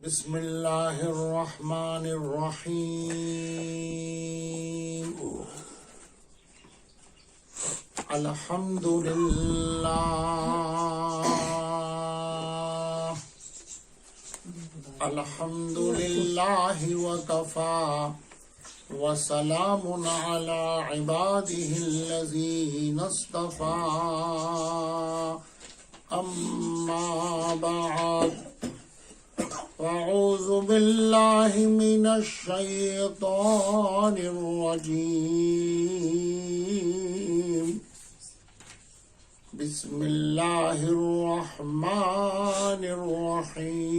بسم اللہ الرحمن الرحیم الحمد للہ وکفى وسلام علی عباده الذین اصطفى اما بعد اعوذ باللہ من الشیطان الرجیم بسم اللہ الرحمن الرحیم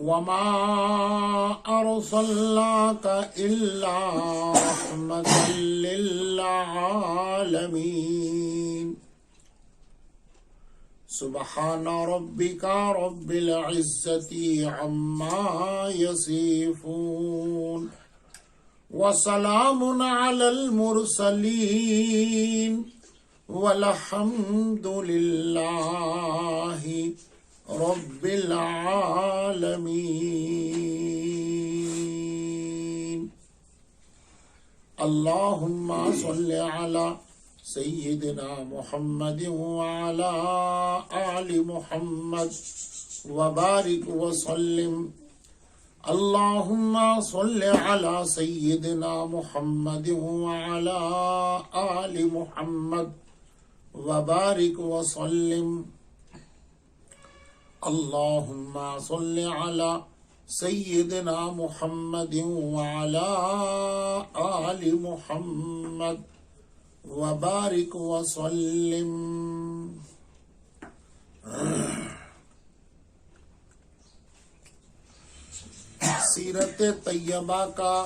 وما ارسلناک الا رحمة للعالمین سبحان ربک رب العزة عما یصفون وسلام علی المرسلین والحمد للہ رب العالمین اللہم صل علی سیدنا محمد وعلى آل محمد وبارک وسلم اللہم صل علی سیدنا محمد وعلى آل محمد وبارک وسلم اللہم صل علی سیدنا محمد وعلى آل محمد وبارک وسلم سیرت طیبہ کا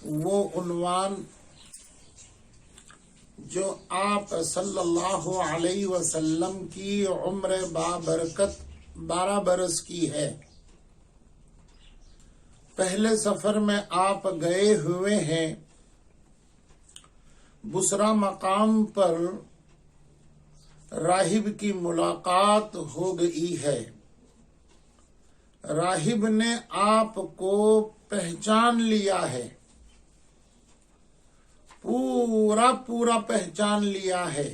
وہ عنوان جو آپ صلی اللہ علیہ وسلم کی عمر بابرکت 12 برس کی ہے۔ پہلے سفر میں آپ گئے ہوئے ہیں، بصرہ مقام پر راہب کی ملاقات ہو گئی ہے۔ راہب نے آپ کو پہچان لیا ہے، پورا پہچان لیا ہے۔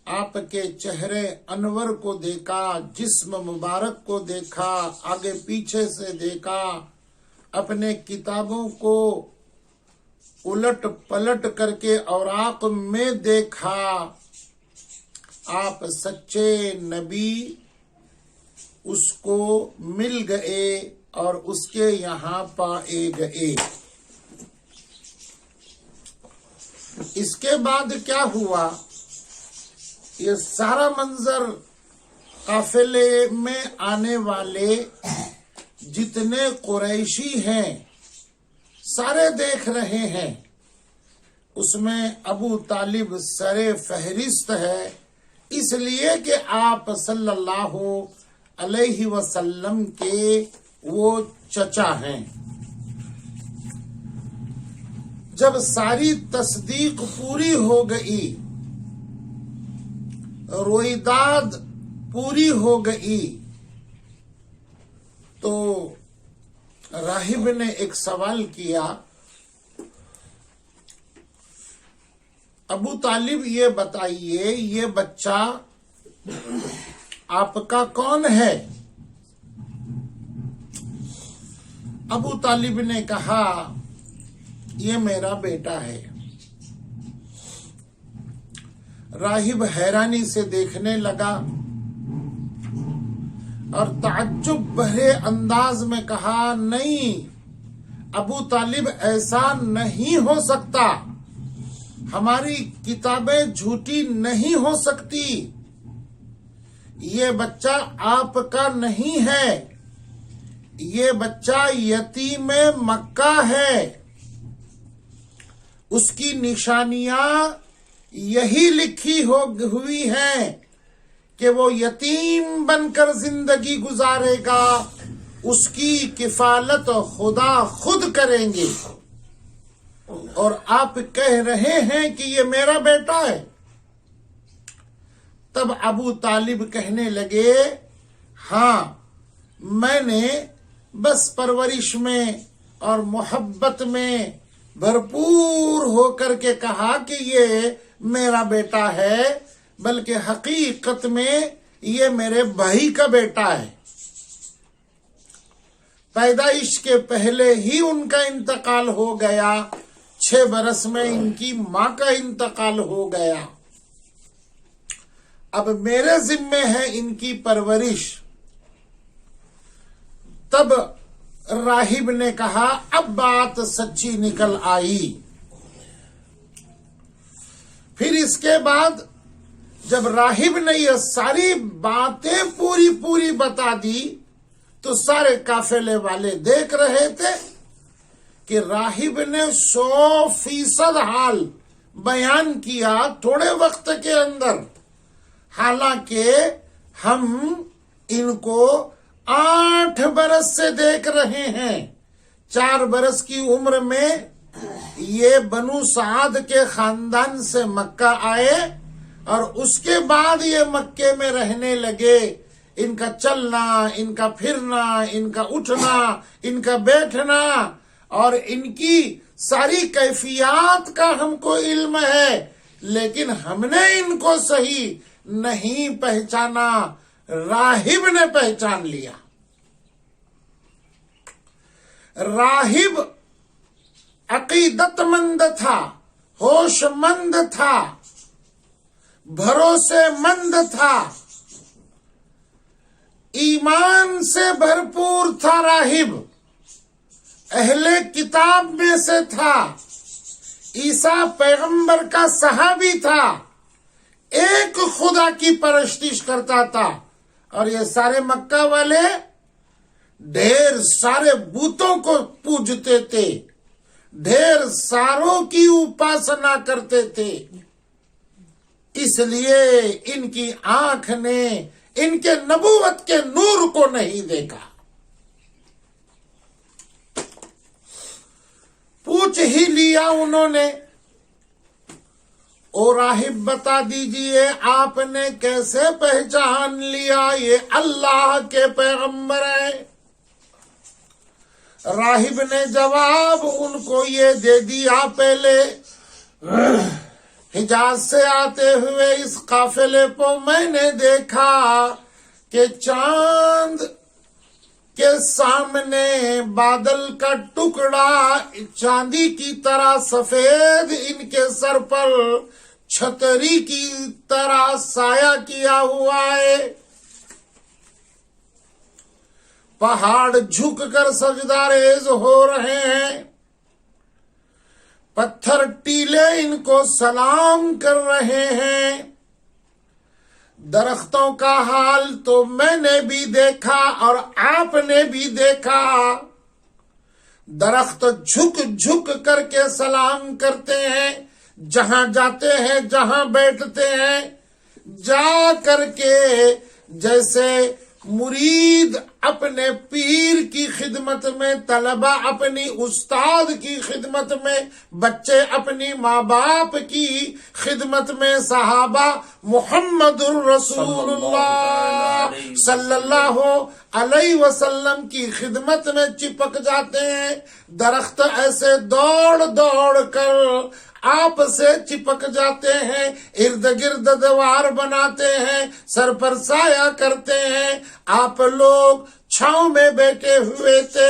آپ کے چہرے انور کو دیکھا، جسم مبارک کو دیکھا، آگے پیچھے سے دیکھا، اپنے کتابوں کو الٹ پلٹ کر کے اوراق میں دیکھا۔ آپ سچے نبی اس کو مل گئے اور اس کے یہاں پائے گئے۔ اس کے بعد کیا ہوا؟ یہ سارا منظر قافلے میں آنے والے جتنے قریشی ہیں سارے دیکھ رہے ہیں۔ اس میں ابو طالب سر فہرست ہے، اس لیے کہ آپ صلی اللہ علیہ وسلم کے وہ چچا ہیں۔ جب ساری تصدیق پوری ہو گئی، رویداد پوری ہو گئی، تو راہب نے ایک سوال کیا، ابو طالب یہ بتائیے یہ بچہ آپ کا کون ہے؟ ابو طالب نے کہا یہ میرا بیٹا ہے۔ راہب حیرانی سے دیکھنے لگا اور تعجب بھرے انداز میں کہا، نہیں ابو طالب ایسا نہیں ہو سکتا، ہماری کتابیں جھوٹی نہیں ہو سکتی، یہ بچہ آپ کا نہیں ہے، یہ بچہ یتیم مکہ ہے، اس کی نشانیاں یہی لکھی ہوئی ہیں کہ وہ یتیم بن کر زندگی گزارے گا، اس کی کفالت خدا خود کریں گے، اور آپ کہہ رہے ہیں کہ یہ میرا بیٹا ہے۔ تب ابو طالب کہنے لگے ہاں میں نے بس پرورش میں اور محبت میں بھرپور ہو کر کے کہا کہ یہ میرا بیٹا ہے، بلکہ حقیقت میں یہ میرے بھائی کا بیٹا ہے۔ پیدائش کے پہلے ہی ان کا انتقال ہو گیا، 6 برس میں ان کی ماں کا انتقال ہو گیا، اب میرے ذمے ہے ان کی پرورش۔ تب راہب نے کہا اب بات سچی نکل آئی۔ پھر اس کے بعد جب راہب نے یہ ساری باتیں پوری بتا دی تو سارے قافلے والے دیکھ رہے تھے کہ راہب نے 100% حال بیان کیا تھوڑے وقت کے اندر، حالانکہ ہم ان کو 8 برس سے دیکھ رہے ہیں۔ 4 برس کی عمر میں یہ بنو سعد کے خاندان سے مکہ آئے اور اس کے بعد یہ مکے میں رہنے لگے۔ ان کا چلنا، ان کا پھرنا، ان کا اٹھنا، ان کا بیٹھنا اور ان کی ساری کیفیات کا ہم کو علم ہے، لیکن ہم نے ان کو صحیح نہیں پہچانا، راہب نے پہچان لیا۔ راہب عقیدت مند تھا، ہوش مند تھا، بھروسے مند تھا، ایمان سے بھرپور تھا۔ راہب اہل کتاب میں سے تھا، عیسیٰ پیغمبر کا صحابی تھا، ایک خدا کی پرستش کرتا تھا، اور یہ سارے مکہ والے ڈھیر سارے بتوں کو پوجتے تھے، ڈھیر ساروں کی اپاسنا کرتے تھے۔ اس لیے ان کی آنکھ نے ان کے نبوت کے نور کو نہیں دیکھا۔ پوچھ ہی لیا انہوں نے، او راہب بتا دیجئے آپ نے کیسے پہچان لیا یہ اللہ کے پیغمبر ہیں؟ راہب نے جواب ان کو یہ دے دیا، پہلے حجاز سے آتے ہوئے اس قافلے کو میں نے دیکھا کہ چاند کے سامنے بادل کا ٹکڑا چاندی کی طرح سفید ان کے سر پر چھتری کی طرح سایہ کیا ہوا ہے، پہاڑ جھک کر سجدہ ریز ہو رہے ہیں، پتھر ٹیلے ان کو سلام کر رہے ہیں۔ درختوں کا حال تو میں نے بھی دیکھا اور آپ نے بھی دیکھا، درخت جھک جھک کر کے سلام کرتے ہیں، جہاں جاتے ہیں، جہاں بیٹھتے ہیں، جا کر کے جیسے مرید اپنے پیر کی خدمت میں، طلبہ اپنی استاد کی خدمت میں، بچے اپنی ماں باپ کی خدمت میں، صحابہ محمد الرسول اللہ صلی اللہ علیہ وسلم کی خدمت میں چپک جاتے ہیں۔ درخت ایسے دوڑ دوڑ کر آپ سے چپک جاتے ہیں، ارد گرد دیوار بناتے ہیں، سر پر سایہ کرتے ہیں۔ آپ لوگ چھاؤں میں بیٹھے ہوئے تھے،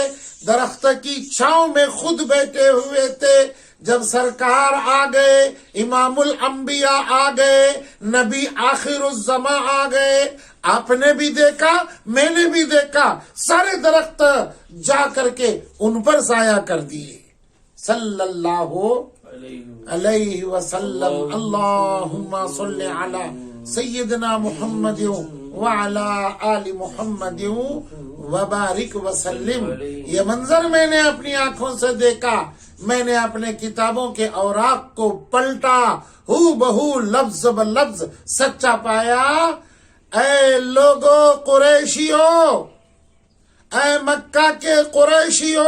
درخت کی چھاؤں میں خود بیٹھے ہوئے تھے۔ جب سرکار آ گئے، امام الانبیاء آ گئے، نبی آخر الزمان آ گئے، آپ نے بھی دیکھا، میں نے بھی دیکھا، سارے درخت جا کر کے ان پر سایہ کر دیے۔ صلی اللہ علیہ وسلم۔ اللہم صلی علی سیدنا محمد وعلی آل محمد وبارک وسلم۔ یہ منظر میں نے اپنی آنکھوں سے دیکھا، میں نے اپنے کتابوں کے اوراق کو پلٹا، ہو بہو لفظ بلفظ سچا پایا۔ اے لوگو قریشیو، اے مکہ کے قریشیو،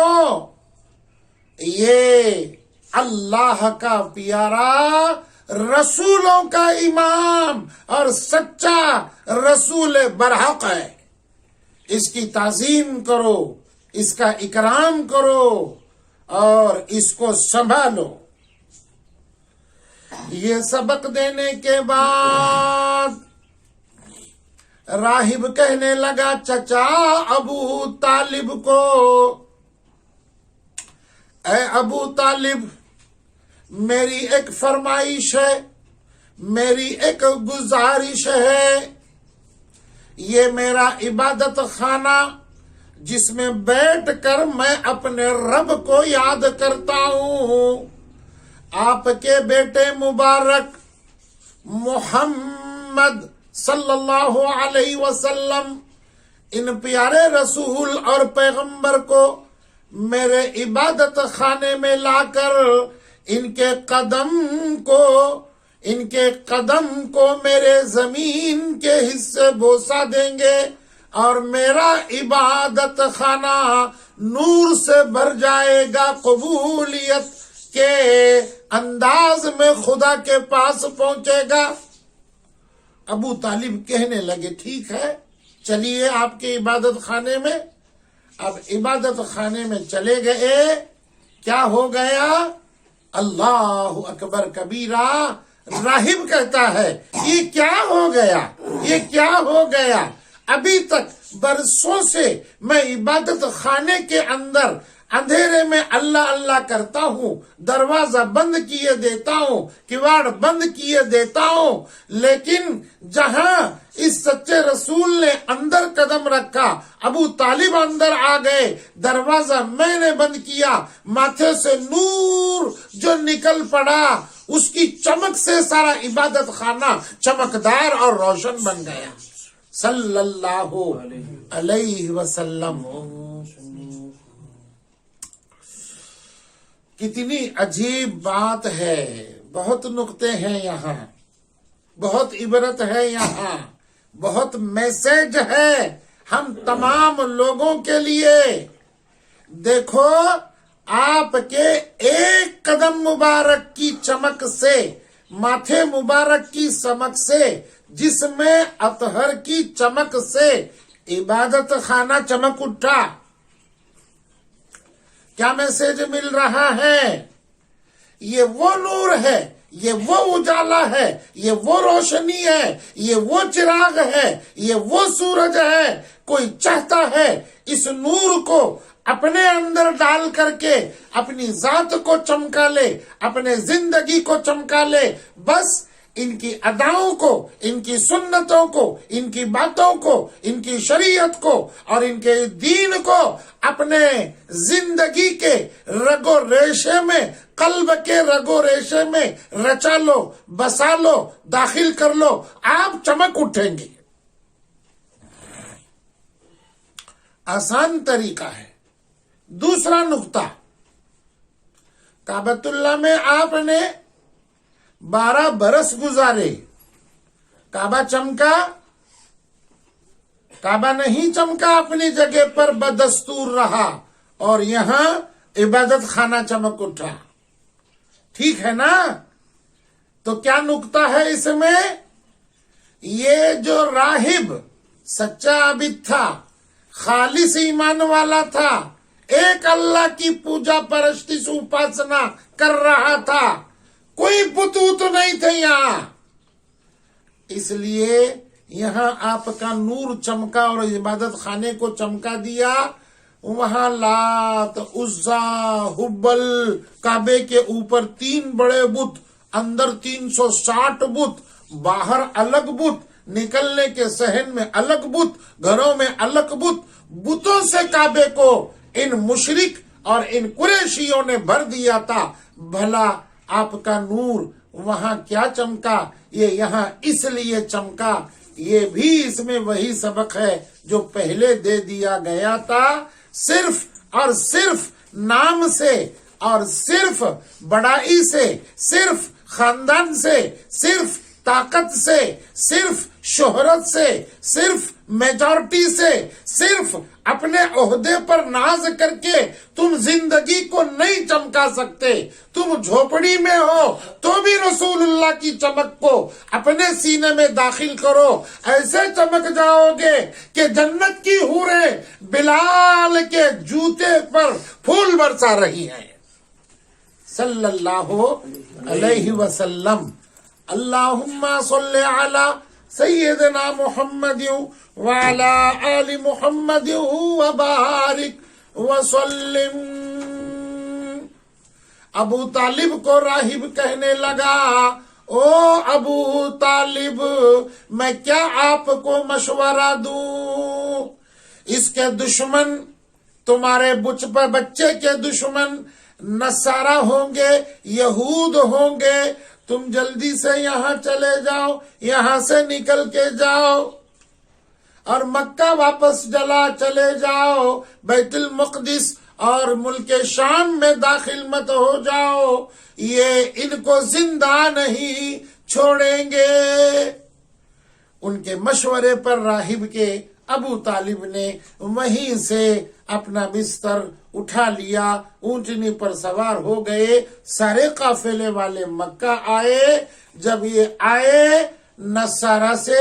یہ اللہ کا پیارا رسولوں کا امام اور سچا رسول برحق ہے. اس کی تعظیم کرو، اس کا اکرام کرو اور اس کو سنبھالو. یہ سبق دینے کے بعد راہب کہنے لگا چچا ابو طالب کو، اے ابو طالب، میری ایک فرمائش ہے، میری ایک گزارش ہے. یہ میرا عبادت خانہ جس میں بیٹھ کر میں اپنے رب کو یاد کرتا ہوں، آپ کے بیٹے مبارک محمد صلی اللہ علیہ وسلم، ان پیارے رسول اور پیغمبر کو میرے عبادت خانے میں لا کر ان کے قدم کو میرے زمین کے حصے بوسہ دیں گے اور میرا عبادت خانہ نور سے بھر جائے گا، قبولیت کے انداز میں خدا کے پاس پہنچے گا. ابو طالب کہنے لگے ٹھیک ہے، چلیے آپ کے عبادت خانے میں. اب عبادت خانے میں چلے گئے. کیا ہو گیا؟ اللہ اکبر کبیرہ. راہب کہتا ہے یہ کیا ہو گیا، یہ کیا ہو گیا؟ ابھی تک برسوں سے میں عبادت خانے کے اندر اندھیرے میں اللہ اللہ کرتا ہوں، دروازہ بند کیے دیتا ہوں، کواڑ بند کیے دیتا ہوں، لیکن جہاں اس سچے رسول نے اندر قدم رکھا، ابو طالب اندر آ گئے، دروازہ میں نے بند کیا، ماتھے سے نور جو نکل پڑا، اس کی چمک سے سارا عبادت خانہ چمکدار اور روشن بن گیا. صلی اللہ علیہ وسلم. کتنی عجیب بات ہے، بہت نقطے ہیں یہاں، بہت عبرت ہے یہاں، بہت میسج ہے ہم تمام لوگوں کے لیے. دیکھو آپ کے ایک قدم مبارک کی چمک سے، ماتھے مبارک کی چمک سے، جسم اطہر کی چمک سے عبادت خانہ چمک اٹھا. کیا میسج مل رہا ہے؟ یہ وہ نور ہے، یہ وہ اجالا ہے، یہ وہ روشنی ہے، یہ وہ چراغ ہے، یہ وہ سورج ہے. کوئی چاہتا ہے اس نور کو اپنے اندر ڈال کر کے اپنی ذات کو چمکا لے، اپنے زندگی کو چمکا لے. بس ان کی اداؤں کو، ان کی سنتوں کو، ان کی باتوں کو، ان کی شریعت کو اور ان کے دین کو اپنے زندگی کے رگ و ریشے میں، قلب کے رگ و ریشے میں رچا لو، بسا لو، داخل کر لو، آپ چمک اٹھیں گے. آسان طریقہ ہے. دوسرا نقطہ، کعبۃ اللہ میں آپ نے 12 برس گزارے. کعبہ چمکا؟ کعبہ نہیں چمکا، اپنی جگہ پر بدستور رہا اور یہاں عبادت خانہ چمک اٹھا. ٹھیک ہے نا؟ تو کیا نقطہ ہے اس میں؟ یہ جو راہب سچا عابد تھا، خالص ایمان والا تھا، ایک اللہ کی پوجا پرستی اپاسنا کر رہا تھا، کوئی بت تو نہیں تھے یہاں. اس لیے یہاں آپ کا نور چمکا اور عبادت خانے کو چمکا دیا. وہاں لات، عزا، حبل، کعبے کے اوپر 3 بڑے بت، اندر 360 بت، باہر الگ بت، نکلنے کے صحن میں الگ بت، گھروں میں الگ بت. بتوں سے کعبے کو ان مشرک اور ان قریشیوں نے بھر دیا تھا. بھلا آپ کا نور وہاں کیا چمکا؟ یہ یہاں اس لیے چمکا. یہ بھی اس میں وہی سبق ہے جو پہلے دے دیا گیا تھا. صرف اور صرف نام سے اور صرف بڑائی سے، صرف خاندان سے، صرف طاقت سے، صرف شہرت سے، صرف میجورٹی سے، صرف اپنے عہدے پر ناز کر کے تم زندگی کو نہیں چمکا سکتے۔ تم جھوپڑی میں ہو تو بھی رسول اللہ کی چمک کو اپنے سینے میں داخل کرو، ایسے چمک جاؤ گے کہ جنت کی حوریں بلال کے جوتے پر پھول برسا رہی ہیں صلی اللہ علیہ وسلم۔ اللہم صلی علی سیدنا محمد وعلی آل محمد وبارک وسلم۔ ابو طالب کو راہب کہنے لگا، او ابو طالب میں کیا آپ کو مشورہ دوں؟ اس کے دشمن تمہارے بچے کے دشمن نصارہ ہوں گے، یہود ہوں گے، تم جلدی سے یہاں چلے جاؤ، یہاں سے نکل کے جاؤ اور مکہ واپس چلے جاؤ، بیت المقدس اور ملک شام میں داخل مت ہو جاؤ، یہ ان کو زندہ نہیں چھوڑیں گے۔ ان کے مشورے پر راہب کے ابو طالب نے وہیں سے اپنا بستر اٹھا لیا، اونٹنی پر سوار ہو گئے، سارے قافلے والے مکہ آئے۔ جب یہ آئے نصارہ سے،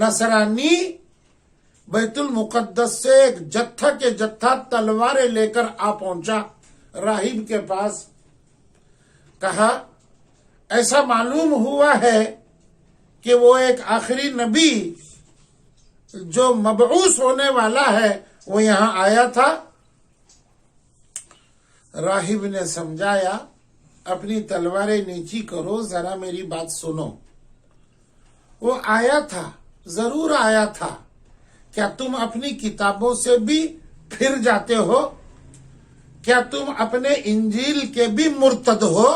نصرانی بیت المقدس سے ایک جتھا کے جتھا تلواریں لے کر آ پہنچا راہب کے پاس، کہا ایسا معلوم ہوا ہے کہ وہ ایک آخری نبی جو مبعوث ہونے والا ہے وہ یہاں آیا تھا۔ راہب نے سمجھایا، اپنی تلواریں نیچی کرو، ذرا میری بات سنو۔ وہ آیا تھا، ضرور آیا تھا، کیا تم اپنی کتابوں سے بھی پھر جاتے ہو؟ کیا تم اپنے انجیل کے بھی مرتد ہو؟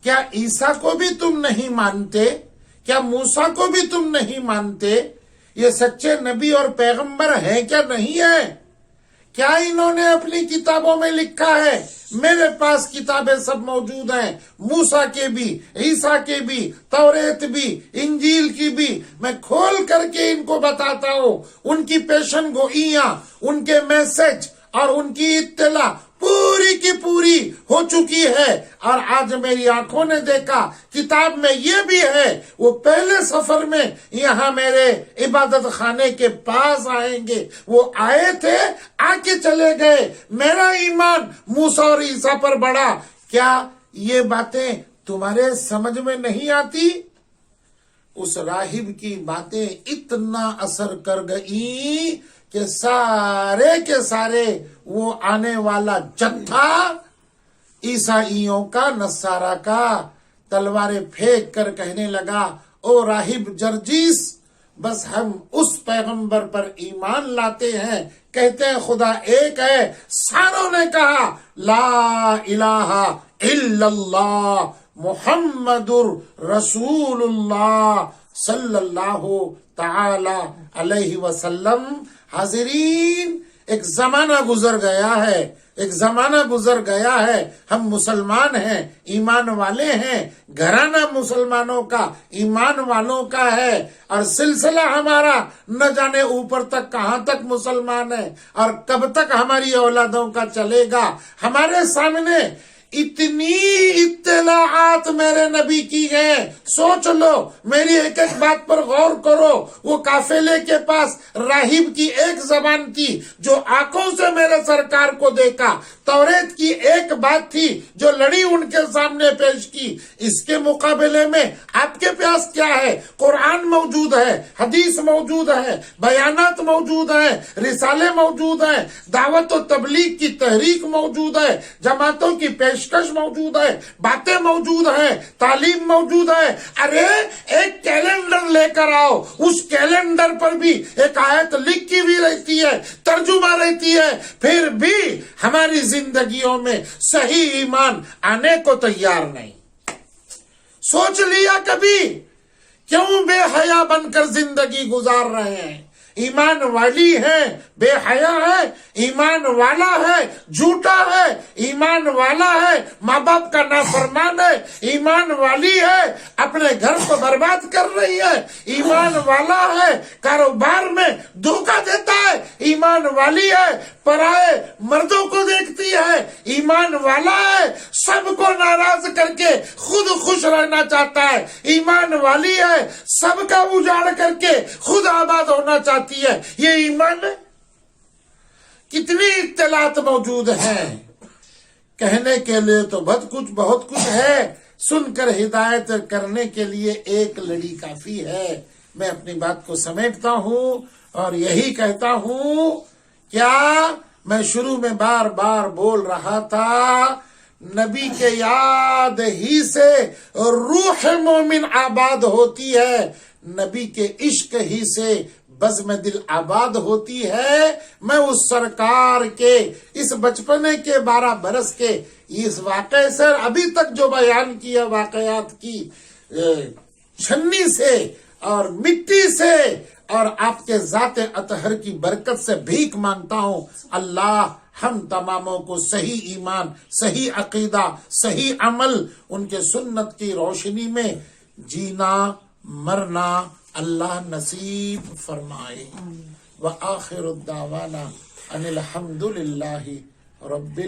کیا عیسیٰ کو بھی تم نہیں مانتے؟ کیا موسیٰ کو بھی تم نہیں مانتے؟ یہ سچے نبی اور پیغمبر ہیں کیا نہیں ہیں؟ کیا انہوں نے اپنی کتابوں میں لکھا ہے؟ میرے پاس کتابیں سب موجود ہیں، موسیٰ کے بھی، عیسیٰ کے بھی، توریت بھی، انجیل کی بھی۔ میں کھول کر کے ان کو بتاتا ہوں، ان کی پیشن گوئیاں، ان کے میسج اور ان کی اطلاع پوری کی پوری ہو چکی ہے، اور آج میری آنکھوں نے دیکھا کتاب میں یہ بھی ہے۔ وہ پہلے سفر میں یہاں میرے عبادت خانے کے پاس آئیں گے، وہ آئے تھے، آ کے چلے گئے، میرا ایمان موسیٰ اور عیسیٰ پر بڑھا۔ کیا یہ باتیں تمہارے سمجھ میں نہیں آتی؟ اس راہب کی باتیں اتنا اثر کر گئی کہ سارے کے سارے وہ آنے والا جتھا عیسائیوں کا، نصارہ کا، تلواریں پھینک کر کہنے لگا، او راہب جرجیس، بس ہم اس پیغمبر پر ایمان لاتے ہیں، کہتے ہیں خدا ایک ہے۔ ساروں نے کہا لا الہ الا اللہ محمد رسول اللہ صلی اللہ تعالی علیہ وسلم۔ حاضرین، ایک زمانہ گزر گیا ہے، ایک زمانہ گزر گیا ہے، ہم مسلمان ہیں، ایمان والے ہیں، گھرانہ مسلمانوں کا، ایمان والوں کا ہے، اور سلسلہ ہمارا نہ جانے اوپر تک کہاں تک مسلمان ہے اور کب تک ہماری اولادوں کا چلے گا۔ ہمارے سامنے اتنی اطلاعات میرے نبی کی ہیں، سوچ لو، میری ایک ایک بات پر غور کرو۔ وہ قافلے کے پاس راہب کی ایک زبان تھی جو آنکھوں سے میرے سرکار کو دیکھا، توریت کی ایک بات تھی جو لڑی ان کے سامنے پیش کی۔ اس کے مقابلے میں آپ کے پاس کیا ہے؟ قرآن موجود ہے، حدیث موجود ہے، بیانات موجود ہیں، رسالے موجود ہیں، دعوت و تبلیغ کی تحریک موجود ہے، جماعتوں کی پیشکش موجود ہے، باتیں موجود ہیں، تعلیم موجود ہے۔ ارے ایک کیلنڈر لے کر آؤ، اس کیلنڈر پر بھی ایک آیت لکھی ہوئی رہتی ہے، ترجمہ رہتی ہے، پھر بھی ہماری زندگیوں میں صحیح ایمان آنے کو تیار نہیں۔ سوچ لیا کبھی کیوں بے حیا بن کر زندگی گزار رہے ہیں؟ ایمان والی ہے بے حیا ہے، ایمان والا ہے جھوٹا ہے، ایمان والا ہے ماں باپ کا نافرمان ہے، ایمان والی ہے اپنے گھر کو برباد کر رہی ہے، ایمان والا ہے کاروبار میں دھوکہ دیتا ہے، ایمان والی ہے پرائے مردوں کو دیکھتی ہے، ایمان والا ہے سب کو ناراض کر کے خود خوش رہنا چاہتا ہے، ایمان والی ہے سب کا اجاڑ کر کے خود آباد ہونا چاہتی ہے۔ یہ ایمان ہے۔ کتنی اطلاعات موجود ہیں، کہنے کے لیے تو بہت کچھ ہے، سن کر ہدایت کرنے کے لیے ایک لڑی کافی ہے۔ میں اپنی بات کو سمیٹتا ہوں اور یہی کہتا ہوں، کیا میں شروع میں بار بار بول رہا تھا، نبی کے یاد ہی سے روح مومن آباد ہوتی ہے، نبی کے عشق ہی سے بزم دل آباد ہوتی ہے۔ میں اس سرکار کے اس بچپنے کے 12 برس کے اس واقعے سے ابھی تک جو بیان کیا واقعات کی چھنی سے اور مٹی سے اور آپ کے ذات اطہر کی برکت سے بھیک مانگتا ہوں، اللہ ہم تماموں کو صحیح ایمان، صحیح عقیدہ، صحیح عمل، ان کے سنت کی روشنی میں جینا مرنا اللہ نصیب فرمائے۔ وآخر الدعوانا ان الحمد للہ رب